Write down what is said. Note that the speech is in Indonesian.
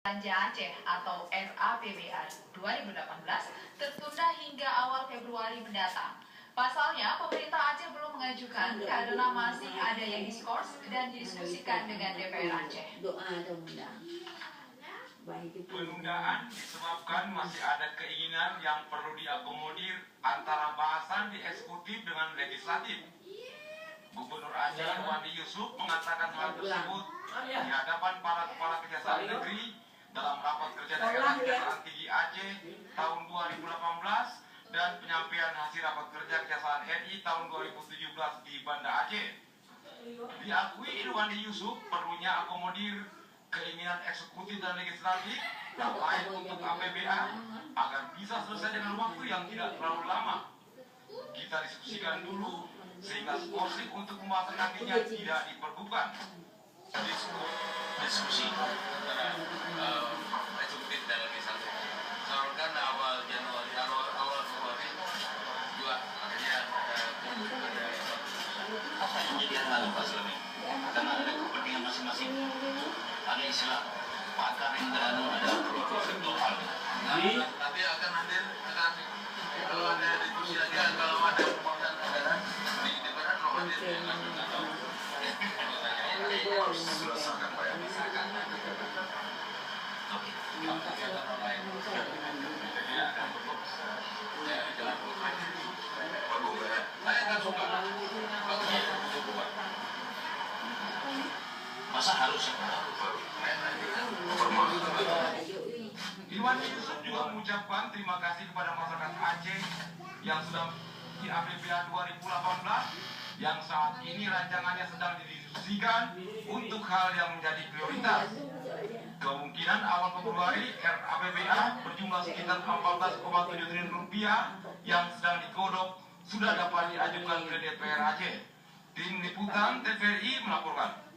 Belanja Aceh atau RAPBA 2018 tertunda hingga awal Februari mendatang. Pasalnya, pemerintah Aceh belum mengajukan karena masih ada yang diskors dan didiskusikan dengan DPR Aceh. Penundaan disebabkan masih ada keinginan yang perlu diakomodir antara bahasan di eksekutif dengan legislatif. Gubernur Aceh Irwandi Yusuf mengatakan hal tersebut di hadapan para kepala kejaksaan negeri dalam rapat kerja daerah Kejaksaan Tinggi Aceh tahun 2018 dan penyampaian hasil rapat kerja Kejaksaan RI tahun 2017 di Banda Aceh. Diakui Irwandi Yusuf perlunya akomodir keinginan eksekutif dan legislatif terkait untuk APBA agar bisa selesai dengan waktu yang tidak terlalu lama. Kita diskusikan dulu sehingga skorsing untuk pembahasan nantinya tidak diperbukan. Diskusi antara eksekutif dan legislatif. Soalkan awal Februari juga akhirnya apa yang menjadi hal Pak Selami? Karena ada kepentingan masing-masing. Ada istilah pakar yang ada sektoral. Nanti akan hadir kalau ada diskusi lagi kalau ada pembahasan anggaran di DPR kalau hadir harus selesaikan Pak yang misalkan. Oke. Saya nggak suka. Masa harus Irwandi Yusuf juga mengucapkan terima kasih kepada masyarakat Aceh yang sudah di APBA 2018 yang saat ini rancangannya sedang didiskusikan untuk hal yang menjadi prioritas. Kemungkinan awal Februari RAPBA berjumlah sekitar 14,7 triliun rupiah yang sedang digodok sudah dapat diajukan ke DPR Aceh. Tim Liputan TVRI melaporkan.